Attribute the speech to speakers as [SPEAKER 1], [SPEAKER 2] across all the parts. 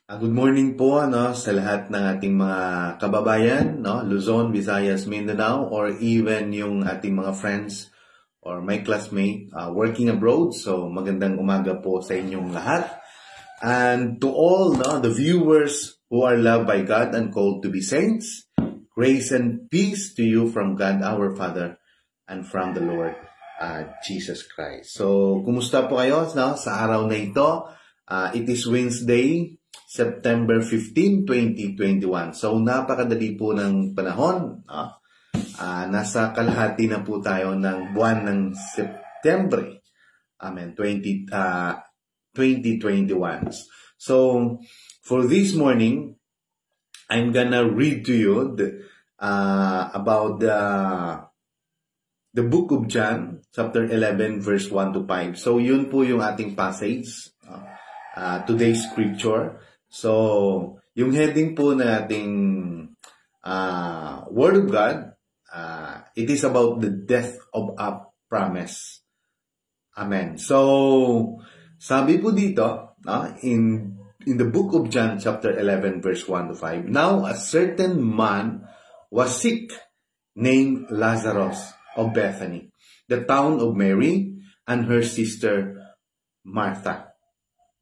[SPEAKER 1] Good morning po sa lahat ng ating mga kababayan, Luzon, Visayas, Mindanao, or even yung ating mga friends or my classmate working abroad. So magandang umaga po sa inyong lahat. And to all the viewers who are loved by God and called to be saints, grace and peace to you from God our Father and from the Lord Jesus Christ. So kumusta po kayo sa araw na ito? It is Wednesday, September 15, 2021. So, napakadali po ng panahon. Nasa kalahati na po tayo ng buwan ng September. Amen. 2021. So, for this morning, I'm gonna read to you about the book of John, chapter 11, verse 1 to 5. So, yun po yung ating passage. Today's scripture. So, yung heading po na ating Word of God, it is about the death of a promise. Amen. So, sabi po dito, in the book of John, chapter 11, verse 1 to 5, now a certain man was sick, named Lazarus of Bethany, the town of Mary and her sister Martha.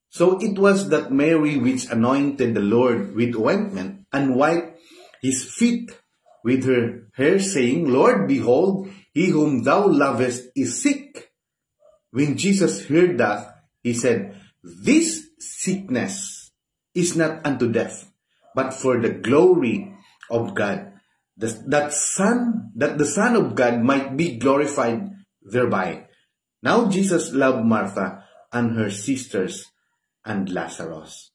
[SPEAKER 1] So it was that Mary which anointed the Lord with ointment and wiped his feet with her hair, saying, Lord, behold, he whom thou lovest is sick. When Jesus heard that, he said, this sickness is not unto death, but for the glory of God, that the Son of God might be glorified thereby. Now Jesus loved Martha and her sisters and Lazarus.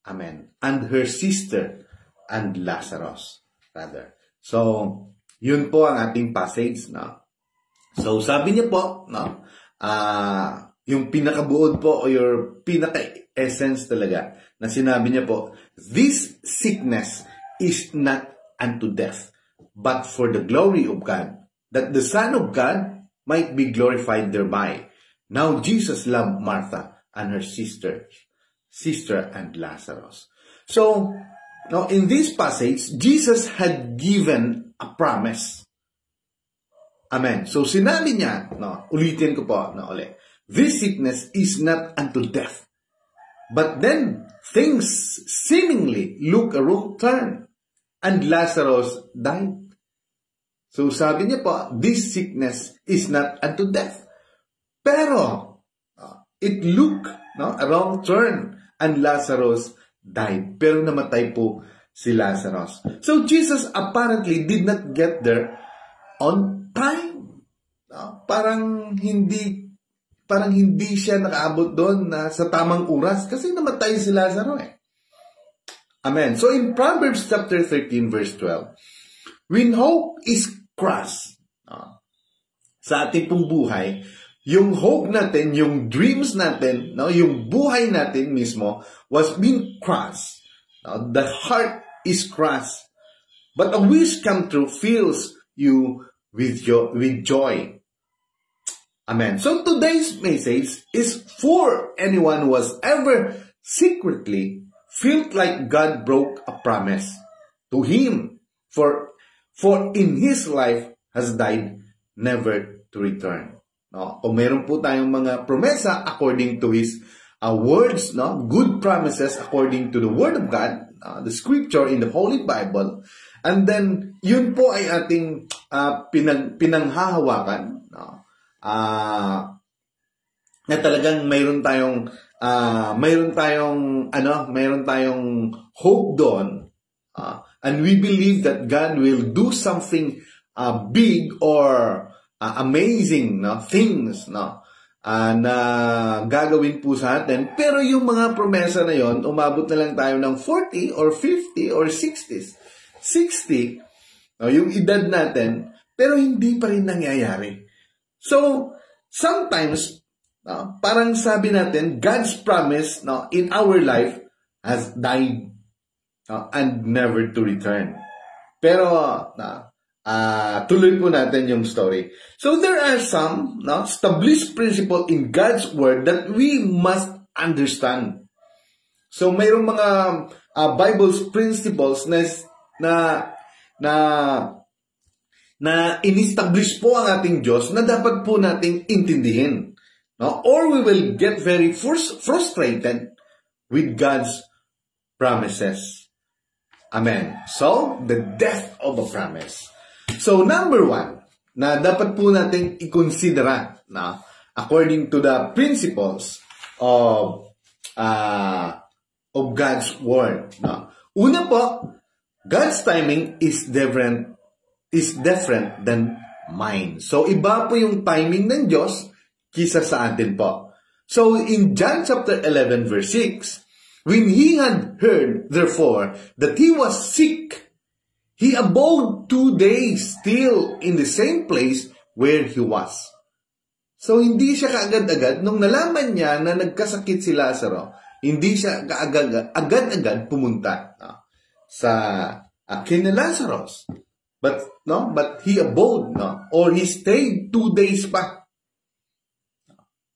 [SPEAKER 1] Amen. And her sister and Lazarus, rather. So, yun po ang ating passage, So, sabi niya po, yung pinakabuod po, o your pinaka-essence talaga, na sinabi niya po, this sickness is not unto death, but for the glory of God, that the Son of God might be glorified thereby. Now, Jesus loved Martha and her sister and Lazarus. So, in this passage, Jesus had given a promise. Amen. So, sinabi niya, ulitin ko po, this sickness is not unto death. But then, things seemingly look a wrong turn, and Lazarus died. So, sabi niya po, this sickness is not unto death. Pero, it looked a wrong turn, and Lazarus died. Pero namatay po si Lazarus. So Jesus apparently did not get there on time. Parang hindi siya nakaabot doon sa tamang oras kasi namatay si Lazarus . Amen. So in Proverbs chapter 13 verse 12, when hope is crushed sa ating pong buhay, yung hope natin, yung dreams natin, yung buhay natin mismo was being crushed. The heart is crushed. But a wish come true fills you with joy. Amen. So today's message is for anyone who has ever secretly felt like God broke a promise to him, for in his life has died never to return. Kung meron po tayong mga promesa according to His words, good promises according to the Word of God, the Scripture in the Holy Bible, and then yun po ay ating pinanghahawakan, na talagang mayroon tayong hope doon, and we believe that God will do something big or amazing things na gagawin po sa atin. Pero yung mga promesa na yon, umabot na lang tayo ng 40 or 50 or 60, yung edad natin, pero hindi pa rin nangyayari. So, sometimes, parang sabi natin, God's promise in our life has died and never to return. Pero, tuloy po natin yung story. So there are some established principle in God's Word that we must understand. So mayroong mga Bible principles na in-establish po ang ating Diyos na dapat po nating intindihin. No? Or we will get very frustrated with God's promises. Amen. So, the death of a promise. So, number 1, na dapat po natin i-considera, na according to the principles of God's Word. No? Una po, God's timing is different than mine. So, iba po yung timing ng Diyos kisa sa atin po. So, in John chapter 11 verse 6, when he had heard, therefore, that he was sick, he abode 2 days still in the same place where he was. So, hindi siya kaagad-agad. Nung nalaman niya na nagkasakit si Lazaro, hindi siya agad-agad pumunta sa kina Lazarus. But he abode, or he stayed 2 days pa.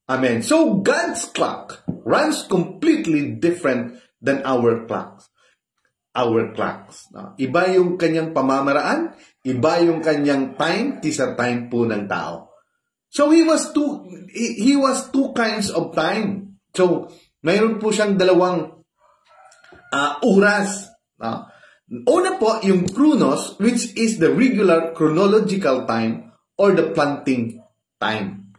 [SPEAKER 1] Amen. So, God's clock runs completely different than our clocks. Iba yung kanyang pamamaraan, iba yung kanyang time kisa time po ng tao. So, he was two kinds of time. So, mayroon po siyang dalawang oras. Una po, yung Chronos, which is the regular chronological time or the planting time.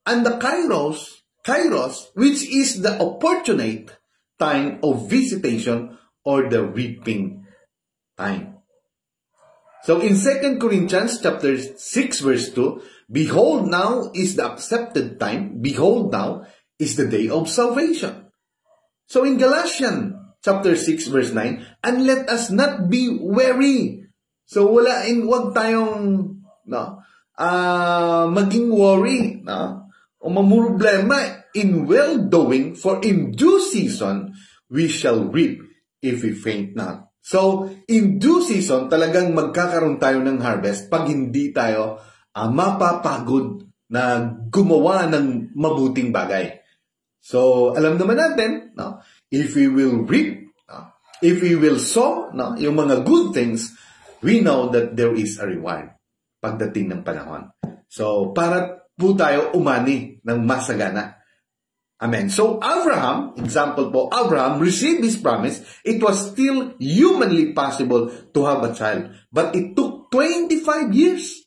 [SPEAKER 1] And the Kairos, which is the opportunate time of visitation or the reaping time. So in 2 Corinthians chapter 6 verse 2, behold now is the accepted time, behold now is the day of salvation. So in Galatians chapter 6 verse 9, and let us not be weary. So wag tayong maging worry, o mamroblema in well-doing, for in due season we shall reap if we faint not. So in due season talagang magkakaroon tayo ng harvest pag hindi tayo mapapagod na gumawa ng mabuting bagay. So alam naman natin, if we will reap, if we will sow, yung mga good things, we know that there is a reward pagdating ng panahon. So, para po tayo umani ng masagana. Amen. So, Abraham, example po, Abraham received this promise. It was still humanly possible to have a child. But it took 25 years.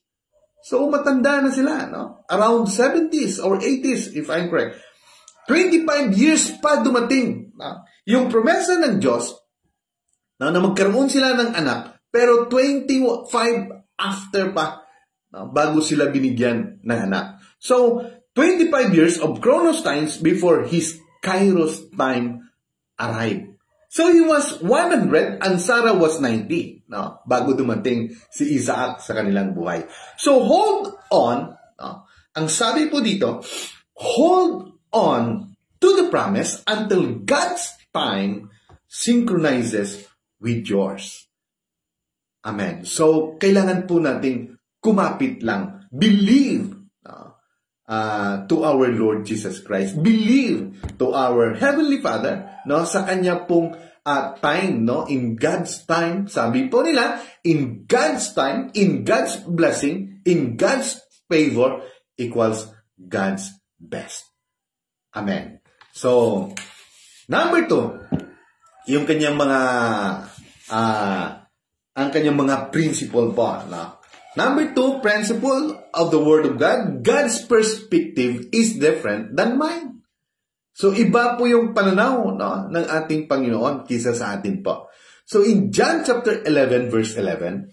[SPEAKER 1] So, matanda na sila, Around 70s or 80s, if I'm correct. 25 years pa dumating. Yung promesa ng Diyos na magkaroon sila ng anak, pero 25 after pa bago sila binigyan ng anak. So, 25 years of Chronos times before his Kairos time arrived. So, he was 100 and Sarah was 90 bago dumating si Isaac sa kanilang buhay. So, hold on. Ang sabi po dito, hold on to the promise until God's time synchronizes with yours. Amen. So, kailangan po nating kumapit lang. Believe to our Lord Jesus Christ. Believe to our Heavenly Father sa Kanya pong time. In God's time, sabi po nila, in God's time, in God's blessing, in God's favor equals God's best. Amen. So, number 2, yung kanyang mga ang kanyang mga principle po. Number 2, principle of the Word of God, God's perspective is different than mine. So, iba po yung pananaw ng ating Panginoon kisa sa atin po. So, in John chapter 11 verse 11,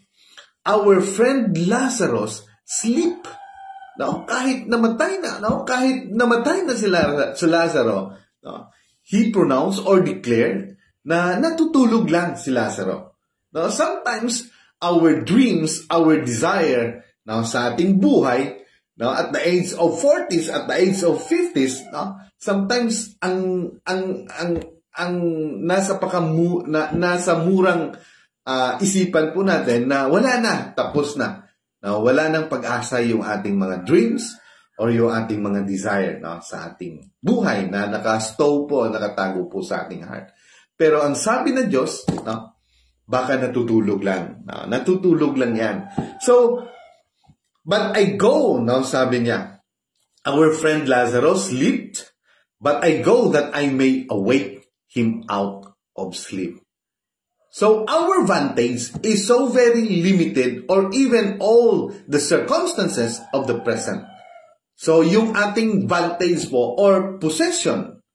[SPEAKER 1] our friend Lazarus sleep. Kahit namatay na si Lazaro, he pronounced or declared na natutulog lang si Lazaro. Sometimes, our dreams, our desire sa ating buhay, at the age of 40s, at the age of 50s, sometimes ang nasa murang isipan po natin na wala na, tapos na. Wala nang pag-asa yung ating mga dreams or yung ating mga desire sa ating buhay na nakastow po, nakatago po sa ating heart. Pero ang sabi ng Diyos, no, baka natutulog lang. No, natutulog lang yan. So, but I go, no, sabi niya, our friend Lazarus slept, but I go that I may awake him out of sleep. So our vantage is so very limited or even all the circumstances of the present. So yung ating vantage po or possession,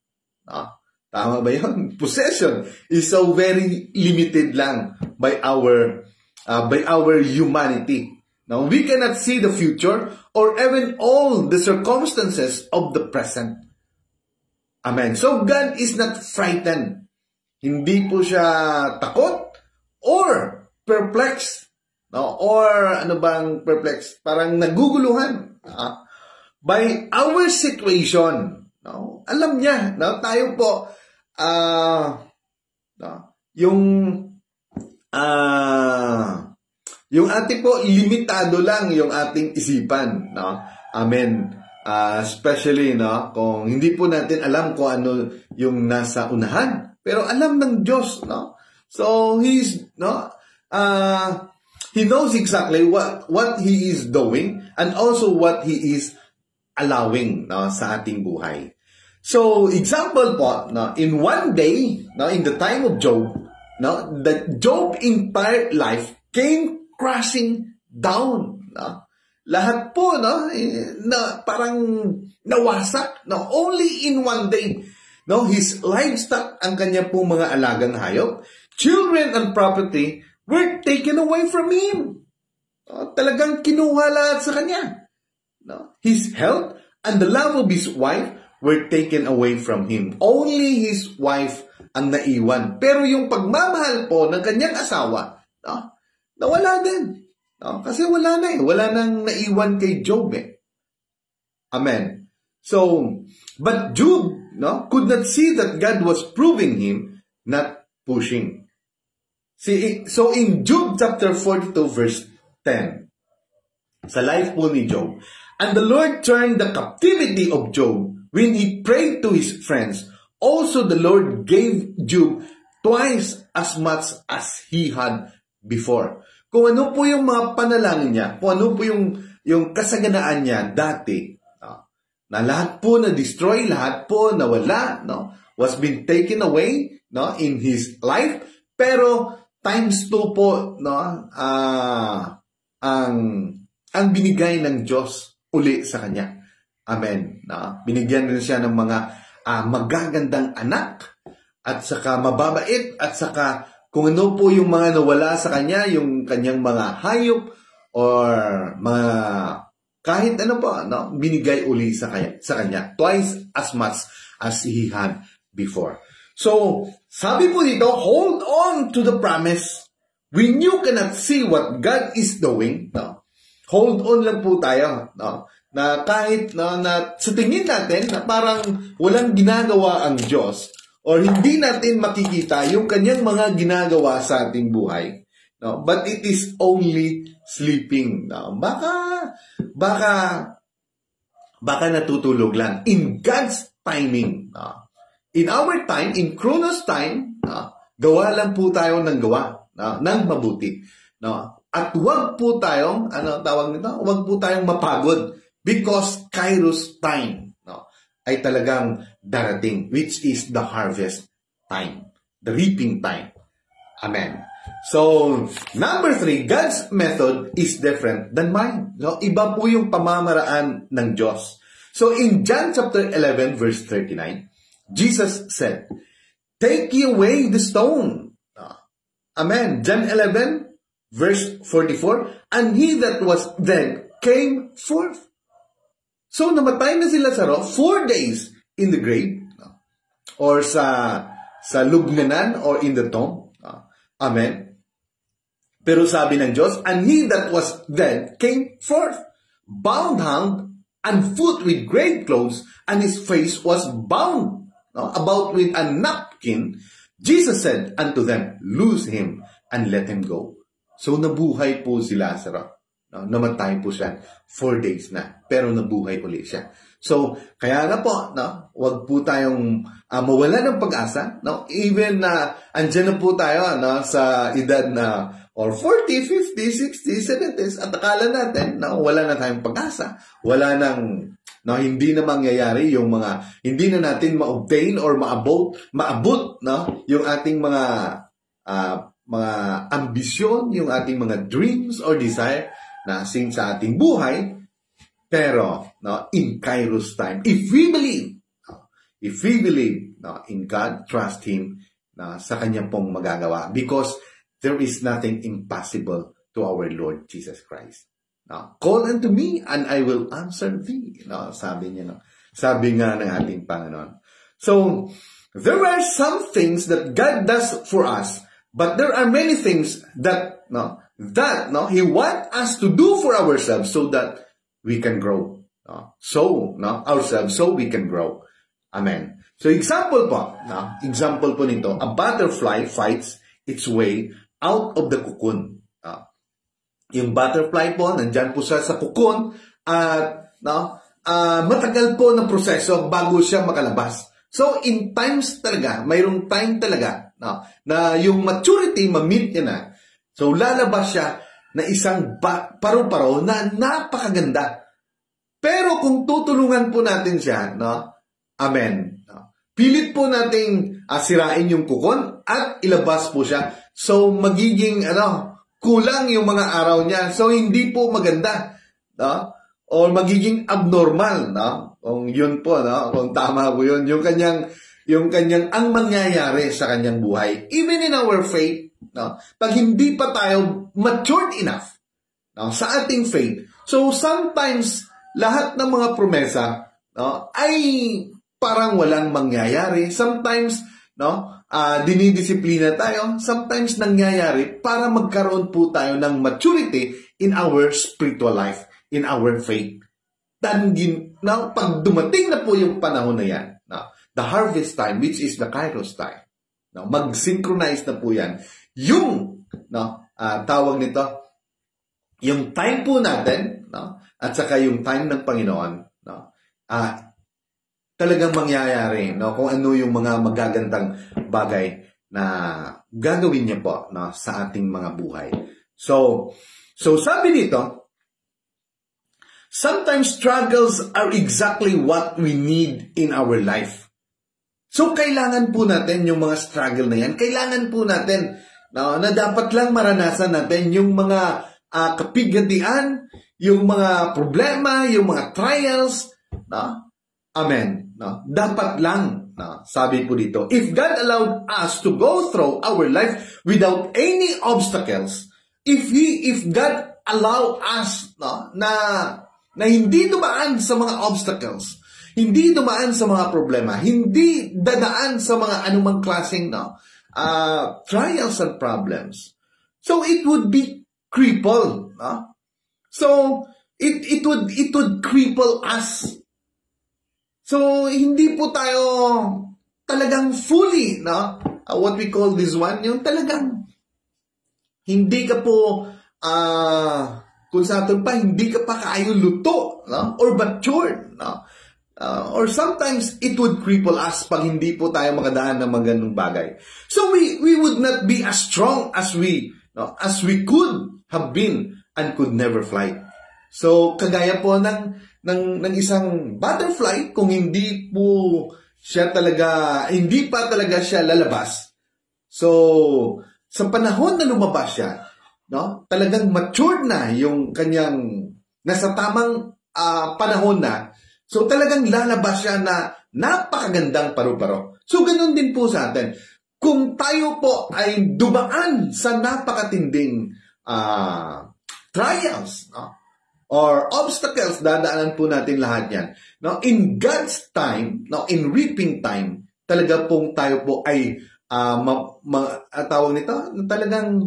[SPEAKER 1] tama ba yun? Possession is so very limited lang by our humanity. Now we cannot see the future or even all the circumstances of the present. Amen. So God is not frightened. Hindi po siya takot or perplexed. No? Or ano bang perplexed? Parang naguguluhan. By our situation. No? Alam niya, no? Tayo po, no? yung ating po, limitado lang yung ating isipan. No? Amen. Especially, no? Kung hindi po natin alam kung ano yung nasa unahan. Pero alam ng Diyos, no? So he's, no? He knows exactly what he is doing and also what he is allowing, no, sa ating buhay. So example po, no, in one day, no, in the time of Job, no, that Job entire life came crashing down, no? Lahat po, no, na parang nawasak, no, only in one day. No, his livestock, ang kanya pong mga alagang hayop, children and property were taken away from him. No, talagang kinuha lahat sa kanya. No, his health and the love of his wife were taken away from him. Only his wife ang naiwan. Pero yung pagmamahal po ng kanyang asawa, no, nawala din. No, kasi wala na eh. Wala nang naiwan kay Job eh. Amen. So, but Job, no, could not see that God was proving him, not pushing. See, so in Job chapter 42 verse 10, sa life po ni Job, and the Lord turned the captivity of Job when he prayed to his friends. Also the Lord gave Job twice as much as he had before. Kung ano po yung mga panalangin niya, kung ano po yung kasaganaan niya dati, na lahat po na-destroy, lahat po nawala, no, was been taken away, no, in his life, pero times 2 po, no, ang binigay ng Diyos uli sa kanya. Amen. No? Binigyan rin siya ng mga magagandang anak, at saka mababait, at saka kung ano po yung mga nawala sa kanya, yung kanyang mga hayop, or mga kahit ano po, no, binigay uli sa kanya. Twice as much as he had before. So, sabi po dito, hold on to the promise. When you cannot see what God is doing, no, hold on lang po tayo. No, na kahit na sa tingin natin na parang walang ginagawa ang Diyos or hindi natin makikita yung kanyang mga ginagawa sa ating buhay. No, but it is only sleeping. No, baka natutulog lang. In God's timing. No? In our time, in Chronos time, no? Gawa lang po tayo ng gawa, no? Ng mabuti. No? At huwag po tayong, huwag po tayong mapagod because Kairos time, no? Ay talagang darating, which is the harvest time, the reaping time. Amen. So, number 3, God's method is different than mine. So, iba po yung pamamaraan ng Diyos. So, in John chapter 11, verse 39, Jesus said, "Take ye away the stone." Amen. John 11, verse 44, "And he that was dead came forth." So, namatay na si Lazaro 4 days in the grave, or sa lubnganan, or in the tomb. Amen. Pero sabi ng Diyos, "And he that was dead came forth, bound hand and foot with grave clothes, and his face was bound about with a napkin. Jesus said unto them, Loose him and let him go." So nabuhay po si Lazaro. Namatay po siya 4 days na, pero nabuhay ulit siya. So, kaya na po, wag po tayong mawala ng pag-asa, no? Even na andyan na po tayo, no, sa edad na or 40, 50, 60, 70s at akala natin na wala na tayong pag-asa. Wala nang hindi na mangyayari yung mga hindi na natin ma-obtain or maabot no, yung ating mga ambisyon, yung ating mga dreams or desire na sa ating buhay. Pero no, in Kairos time, if we believe in God, trust Him na sa Kanya pong magagawa, because there is nothing impossible to our Lord Jesus Christ. Now, call unto me and I will answer thee. No, sabi niya, no? Sabi nga ng ating Panginoon. So, there are some things that God does for us, but there are many things that He wants us to do for ourselves so that we can grow. Ourselves so we can grow. Amen. So, example po nito, a butterfly fights its way out of the cocoon. Yung butterfly po, nandyan po siya sa cocoon at matagal po ng proseso bago siya makalabas. So, in times talaga, mayroong time talaga na yung maturity, ma-meet niya na. So, lalabas siya na isang paru-paro na napakaganda. Pero kung tutulungan po natin siya, amen, pilit po nating sirain yung cocoon at ilabas po siya. So, magiging, kulang yung mga araw niya. So, hindi po maganda. Or magiging abnormal. Kung yun po, kung tama po yun. Yung kanyang, ang mangyayari sa kanyang buhay. Even in our faith, pag hindi pa tayo matured enough, sa ating faith. So, sometimes, lahat ng mga promesa, ay parang walang mangyayari. Sometimes, dinidisiplina tayo. Sometimes nangyayari para magkaroon po tayo ng maturity in our spiritual life, in our faith. Pag dumating na po yung panahon na yan, the harvest time, which is the Kairos time, mag-synchronize na po yan. Yung, tawag nito, yung time po natin, at saka yung time ng Panginoon, talagang mangyayari, kung ano yung mga magagandang bagay na gagawin niya po sa ating mga buhay. So sabi dito, sometimes struggles are exactly what we need in our life. So kailangan po natin yung mga struggle na yan. Kailangan po natin na dapat lang maranasan natin yung mga kapigatian, yung mga problema, yung mga trials, Amen. Dapat lang, sabi po dito, if God allowed us to go through our life without any obstacles, if God allow us na hindi dumaan sa mga obstacles, hindi dumaan sa mga problema, hindi dadaan sa mga anumang klaseng trials and problems, so it would be cripple. So it would cripple us. So, hindi po tayo talagang fully, what we call this one, yung talagang hindi ka po, kung sa atin pa, hindi ka pa kayo luto, or matured, or sometimes it would cripple us pag hindi po tayo makadaan ng mga ganung bagay. So, we would not be as strong as we could have been and could never fly. So, kagaya po ng isang butterfly, kung hindi pa talaga siya lalabas. So, sa panahon na lumabas siya, talagang matured na yung kanyang, nasa tamang panahon na, so talagang lalabas siya na napakagandang paru-paro. So, ganun din po sa atin. Kung tayo po ay dumaan sa napakatinding trials, or obstacles, dadaanan po natin lahat yan. In God's time, in reaping time, talaga pong tayo po ay tawag nito, talagang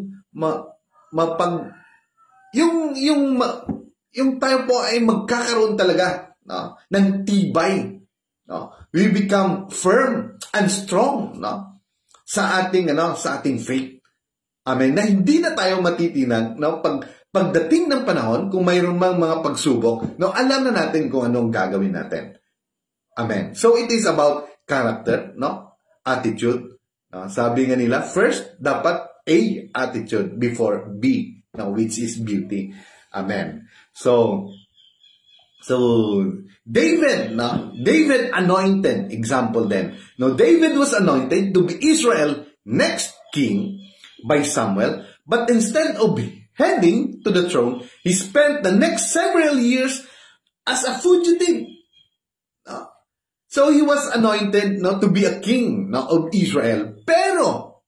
[SPEAKER 1] yung tayo po ay magkakaroon talaga ng tibay. We become firm and strong sa ating faith. Amen. Na hindi na tayo matitinag pagdating ng panahon, kung mayroon mang mga pagsubok, alam na natin kung anong gagawin natin. Amen. So, it is about character, no? Attitude. No? Sabi nga nila, first, dapat A attitude before B, no? Which is beauty. Amen. So David, no? David anointed, example then. No, David was anointed to be Israel's next king by Samuel, but instead of heading to the throne, he spent the next several years as a fugitive. No? So he was anointed, no, to be a king, no, of Israel. Pero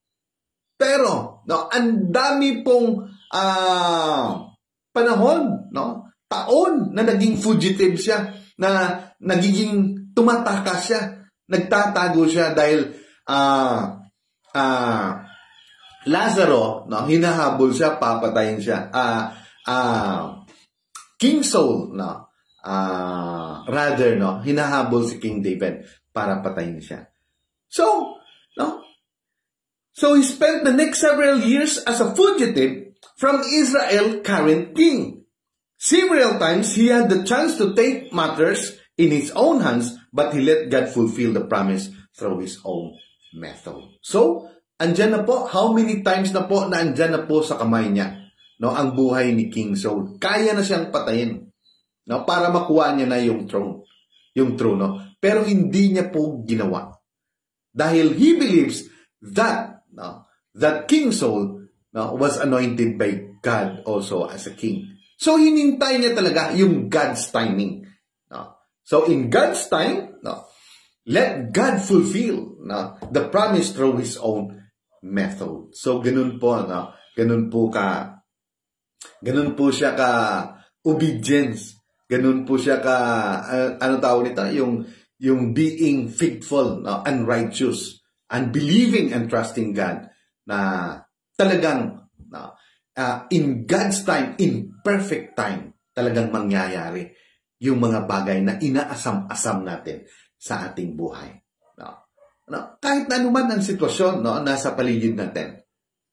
[SPEAKER 1] no, ang dami pong panahon, no? Taon na naging fugitive siya, na nagiging tumatakas siya, nagtatago siya dahil Lazaro, no, hinahabol siya, papatayin siya. King Saul, no, rather, no, hinahabol si King David para patayin siya. So he spent the next several years as a fugitive from Israel's current king. Several times, he had the chance to take matters in his own hands, but he let God fulfill the promise through his own method. So, andyan na po, how many times na po na andyan na po sa kamay niya, no, ang buhay ni King Saul. Kaya na siyang patayin, no, para makuha niya na yung throne, no. Pero hindi niya po ginawa. Dahil he believes that, no, that King Saul, no, was anointed by God also as a king. So, hinintay niya talaga yung God's timing. No? So, in God's time, no, let God fulfill, no, the promise through His own method. So, ganun po, no? Ganun po siya ka obedience. Ganun po siya ka, ano tawag nito? Yung being faithful, no, and righteous, and believing and trusting God na talagang, no, in God's time, in perfect time, talagang mangyayari yung mga bagay na inaasam-asam natin sa ating buhay. No? Kahit na anuman ang sitwasyon, no, nasa paligid natin.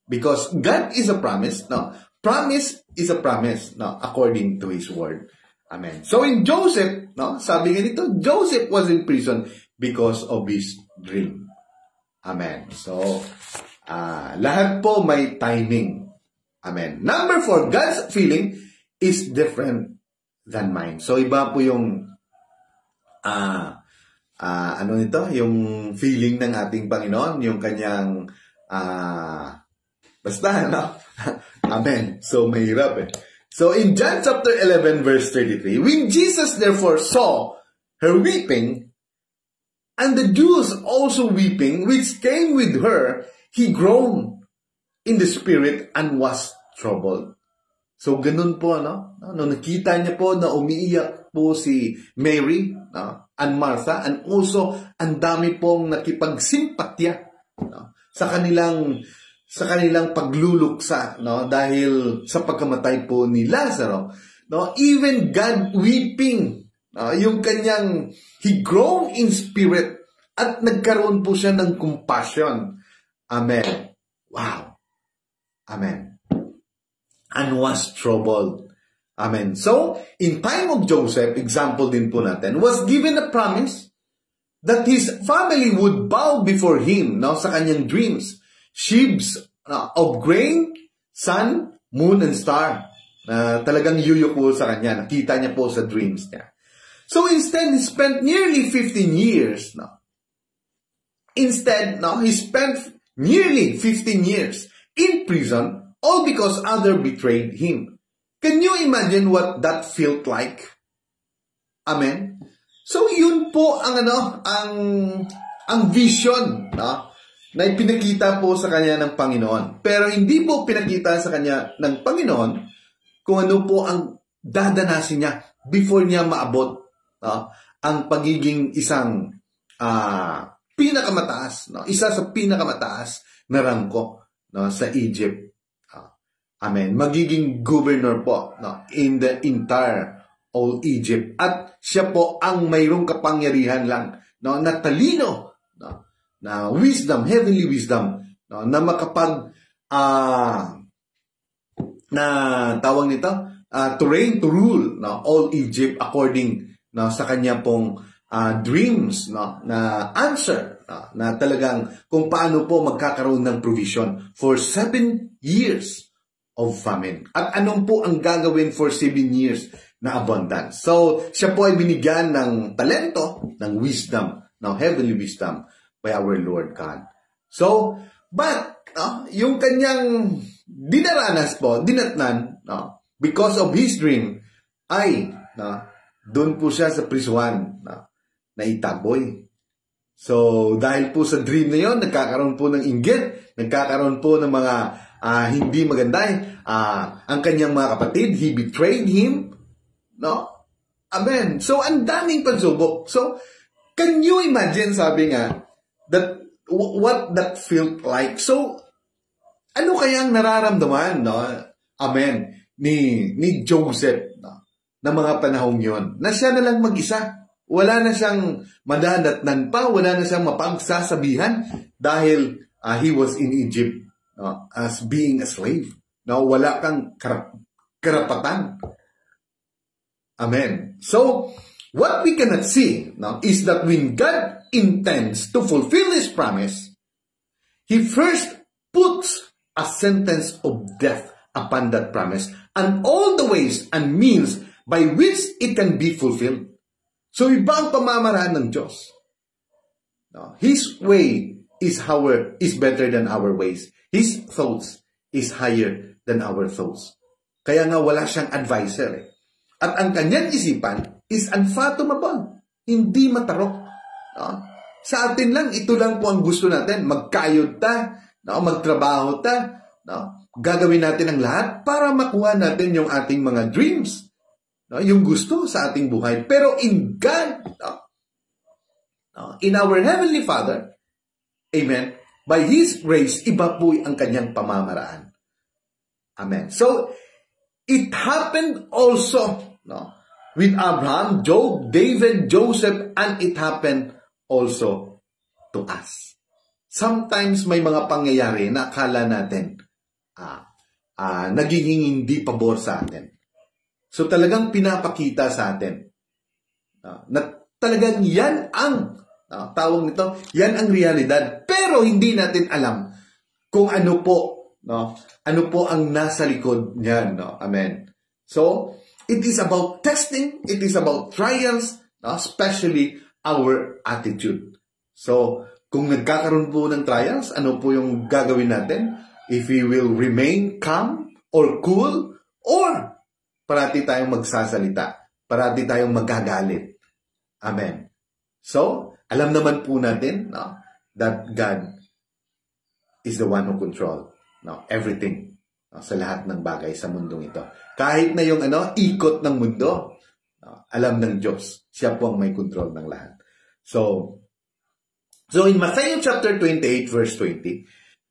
[SPEAKER 1] Because God is a promise, no? Promise is a promise, no, according to His word. Amen. So in Joseph, no, sabi nga nito, Joseph was in prison because of his dream. Amen. So, lahat po may timing. Amen. Number 4, God's feeling is different than mine. So, iba po yung, ano nito? Yung feeling ng ating Panginoon, yung kanyang, basta, no? Amen. So, mahirap eh. So, in John chapter 11, verse 33, when Jesus therefore saw her weeping, and the Jews also weeping, which came with her, he groaned in the spirit and was troubled. So, ganun po, no? Nung nakita niya po na umiiyak po si Mary, no, and Martha, and also, ang dami pong nakipagsimpatya, no, sa kanilang pagluluksa, no, dahil sa pagkamatay po ni Lazaro, no, even God weeping, no, yung kanyang, he groaned in spirit, at nagkaroon po siya ng compassion. Amen. Wow. Amen. And was troubled. Amen. So, in time of Joseph, example din po natin, was given a promise that his family would bow before him, no, sa kanyang dreams. Sheaves of grain, sun, moon, and star. Talagang yuyuko sa kanya. Nakita niya po sa dreams niya. So, instead, he spent nearly 15 years, no? Instead, no, he spent nearly 15 years in prison, all because others betrayed him. Can you imagine what that felt like? Amen? So, yun po ang, ang vision, no, na ipinakita po sa kanya ng Panginoon. Pero hindi po pinakita sa kanya ng Panginoon kung ano po ang dadanasin niya before niya maabot, no, ang pagiging isang pinakamataas, no, isa sa pinakamataas na rangko, no, sa Egypt. Amen. Magiging governor po, no, in the entire all Egypt. At siya po ang mayroong kapangyarihan lang, no, na talino, no, na wisdom, heavenly wisdom, no, na makapag na tawag nito, to reign, to rule, no, all Egypt according, no, sa kanya pong dreams, no, na answer, no, na talagang kung paano po magkakaroon ng provision for 7 years of famine. At anong po ang gagawin for 7 years na abundance. So, siya po ay binigyan ng talento, ng wisdom, ng heavenly wisdom by our Lord God. So, but, yung kanyang dinaranas po, dinatnan, because of his dream, ay, doon po siya sa prisuhan, na itaboy. So, dahil po sa dream na yon, nagkakaroon po ng inggit, nagkakaroon po ng mga hindi maganda. Ang kanyang mga kapatid, he betrayed him. No? Amen. So, ang daming pagsubok. So, can you imagine, sabi nga, that what that felt like? So, ano kayang nararamdaman, no? Amen. Ni Joseph, no? Na mga panahong yon, na siya na lang mag-isa. Wala na siyang madadatnan pa, wala na siyang mapagsasabihan dahil he was in Egypt, no, as being a slave. No, wala kang karapatan. Amen. So, what we cannot see, no, is that when God intends to fulfill His promise, He first puts a sentence of death upon that promise and all the ways and means by which it can be fulfilled. So, iba ang pamamaraan ng Diyos. No, His way is better than our ways. His thoughts is higher than our thoughts. Kaya nga wala siyang advisor. At ang kanyang isipan is unfathomable. Hindi matarok. No? Sa atin lang, ito lang po ang gusto natin. Magkayod ta, no? Magtrabaho ta, no? Gagawin natin ang lahat para makuha natin yung ating mga dreams. No, yung gusto sa ating buhay. Pero in God, in our Heavenly Father, amen, by His grace, iba po ang kanyang pamamaraan. Amen. So, it happened also, no, with Abraham, Job, David, Joseph, and it happened also to us. Sometimes may mga pangyayari na akala natin nagiging hindi pabor sa atin. So talagang pinapakita sa atin na talagang yan ang tawag nito, yan ang realidad. Pero hindi natin alam kung ano po, no? Ano po ang nasa likod niyan, no? Amen. So, it is about testing, it is about trials, no? Especially our attitude. So, kung nagkakaroon po ng trials, ano po yung gagawin natin? If we will remain calm or cool, or parati tayong magsasalita, parati tayong magagalit. Amen. So, alam naman po natin, no, that God is the one who control, no, everything, no, sa lahat ng bagay sa mundong ito. Kahit na yung ikot ng mundo, no, alam ng Diyos. Siya po ang may control ng lahat. So in Matthew chapter 28 verse 20,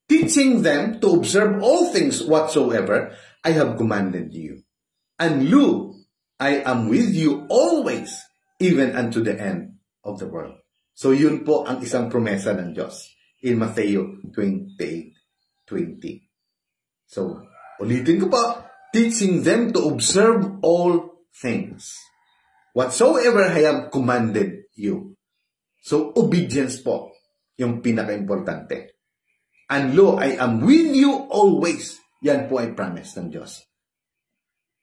[SPEAKER 1] teaching them to observe all things whatsoever I have commanded you. And lo, I am with you always, even unto the end of the world. So yun po ang isang promesa ng Diyos in Matthew 28:20. So, ulitin ko po, teaching them to observe all things whatsoever I have commanded you. So, obedience po yung pinaka-importante. And lo, I am with you always. Yan po ay promise ng Diyos.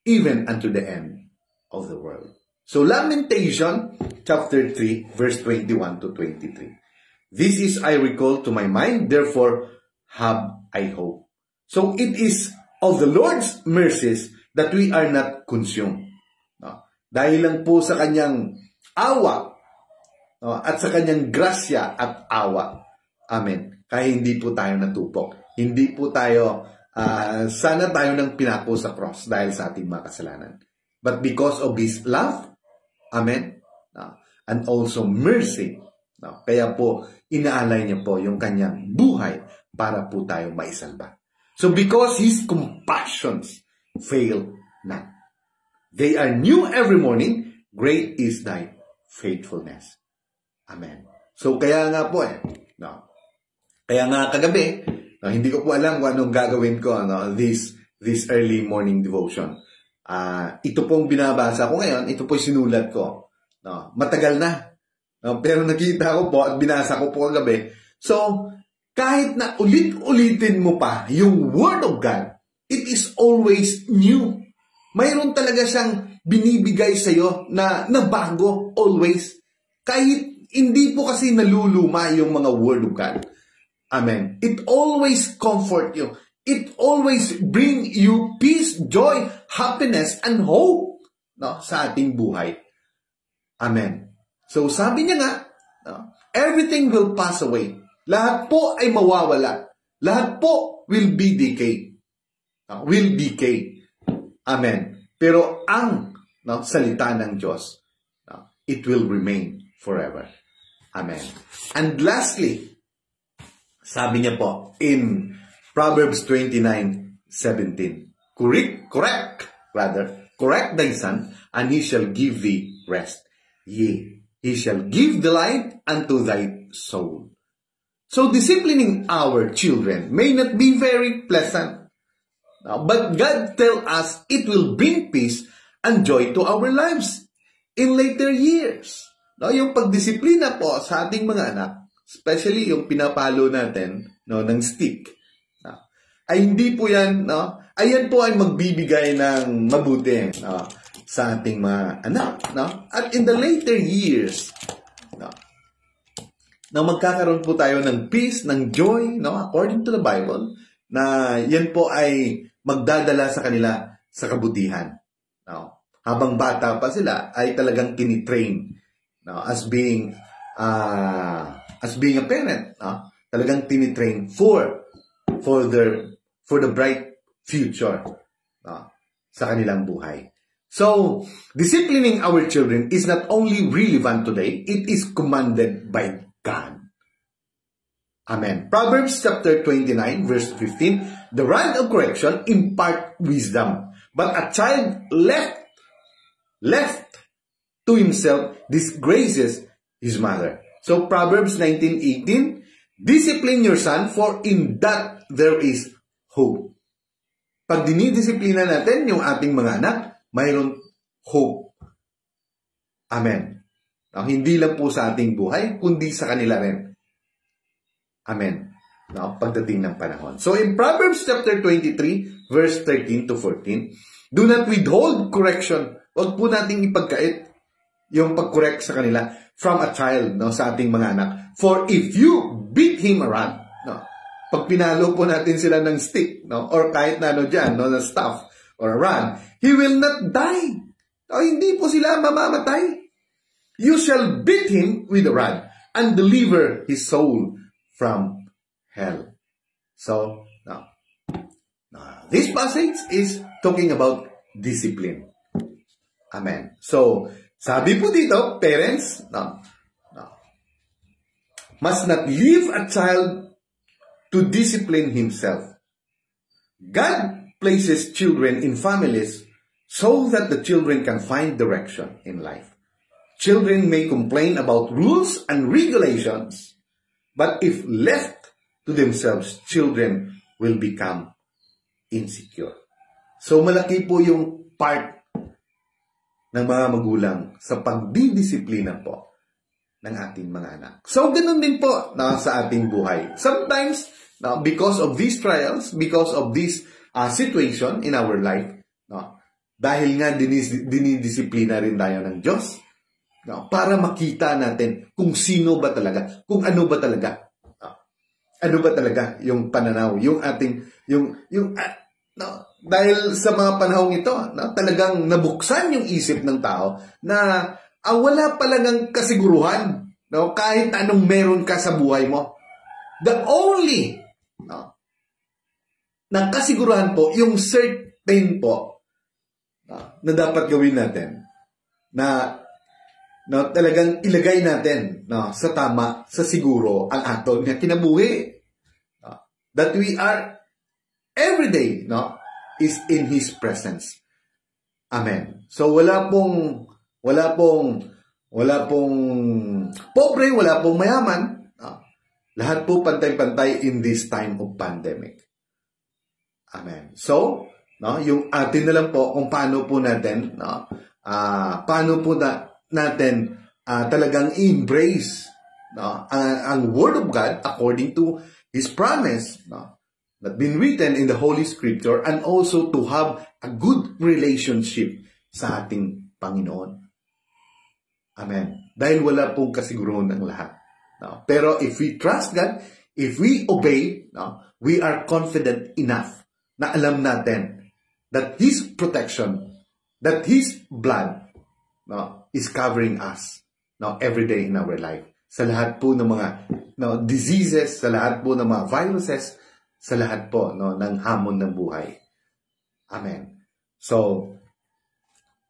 [SPEAKER 1] Even unto the end of the world. So, Lamentation, chapter 3, verse 21 to 23. This is I recall to my mind, therefore have I hope. So, it is of the Lord's mercies that we are not consumed. No? Dahil lang po sa kanyang awa, no? At sa kanyang grasya at awa. Amen. Kaya hindi po tayo natupok. Hindi po tayo sana tayo nang pinako sa cross dahil sa ating mga kasalanan. But because of His love, amen, and also mercy, kaya po inaalay niya po yung kanyang buhay para po tayo maisalba. So because His compassions fail not. They are new every morning, great is thy faithfulness. Amen. So kaya nga po kaya nga kagabi, hindi ko po alam kung anong gagawin ko this early morning devotion. Ito pong binabasa ko ngayon, ito po sinulat ko. Matagal na. No? Pero nakita ko po at binasa ko po kagabi. So, kahit na ulit-ulitin mo pa yung Word of God, it is always new. Mayroon talaga siyang binibigay sa'yo na bago, always. Kahit hindi po kasi naluluma yung mga Word of God. Amen. It always comfort you. It always bring you peace, joy, happiness, and hope, no, sa ating buhay. Amen. So sabi niya nga, no, everything will pass away. Lahat po ay mawawala. Lahat po will be decay. Will decay. Amen. Pero ang salita ng Diyos, it will remain forever. Amen. And lastly, sabi niya po in Proverbs 29:17, correct thy son, and he shall give thee rest. Yea, he shall give delight unto thy soul. So disciplining our children may not be very pleasant, but God tells us it will bring peace and joy to our lives in later years. Yung pagdisiplina po sa ating mga anak, especially yung pinapalo natin ng stick, ay hindi po yan, ayan po ay magbibigay ng mabuti sa ating mga anak. At in the later years, na magkakaroon po tayo ng peace, ng joy, according to the Bible, na yan po ay magdadala sa kanila sa kabutihan. Habang bata pa sila, ay talagang tinitrain as being a parent. Talagang tinitrain for the bright future sa kanilang buhay. So, disciplining our children is not only relevant today, it is commanded by God. Amen. Proverbs chapter 29, verse 15, the rod of correction impart wisdom, but a child left to himself disgraces his mother. So, Proverbs 19:18, discipline your son, for in that there is hope. Pag dinidisiplina natin yung ating mga anak, mayroon hope. Amen. Hindi lang po sa ating buhay, kundi sa kanila rin. Amen. Pagdating ng panahon. So in Proverbs chapter 23, verse 13 to 14, do not withhold correction. Huwag po nating ipagkait yung pag-correct sa kanila from a child, sa ating mga anak. For if you beat him around, pag pinalo po natin sila ng stick, or kahit na dyan, na staff, or a rod, he will not die. Hindi po sila mamamatay. You shall beat him with a rod and deliver his soul from hell. So, now this passage is talking about discipline. Amen. So, sabi po dito, parents, must not leave a child to discipline himself. God places children in families so that the children can find direction in life. Children may complain about rules and regulations, but if left to themselves, children will become insecure. So malaki po yung part ng mga magulang sa pagdidisiplina po ng ating mga anak. So ganun din po sa ating buhay. Sometimes, because of these trials, because of this situation in our life, dahil nga dinidisiplina rin tayo ng Diyos, para makita natin kung sino ba talaga, kung ano ba talaga. Ano ba talaga yung pananaw, yung ating, dahil sa mga panahong ito, talagang nabuksan yung isip ng tao na wala palang kasiguruhan, kahit anong meron ka sa buhay mo. The only na kasiguruhan po, yung certain po na dapat gawin natin, na talagang ilagay natin sa tama, sa siguro ang aton na kinabuhi. That we are every day is in His presence. Amen. So wala pong pobre, wala pong mayaman. Lahat po pantay-pantay in this time of pandemic. Amen. So, yung atin na lang po kung paano po natin natin talagang embrace, no, ang Word of God according to His promise, no, that been written in the Holy Scripture, and also to have a good relationship sa ating Panginoon. Amen. Dahil wala pong kasiguruhan ng lahat. No? Pero if we trust God, if we obey, no, we are confident enough na alam natin that His protection, that His blood, no, is covering us, no, every day in our life. Sa lahat po ng mga, no, diseases, sa lahat po ng mga viruses, sa lahat po, no, ng hamon ng buhay. Amen. So,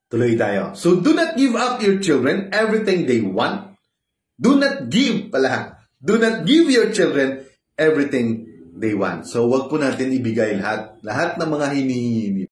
[SPEAKER 1] tuloy tayo. So, do not give up your children everything they want. Do not give your children everything they want. So, wag po natin ibigay lahat ng mga hinihingi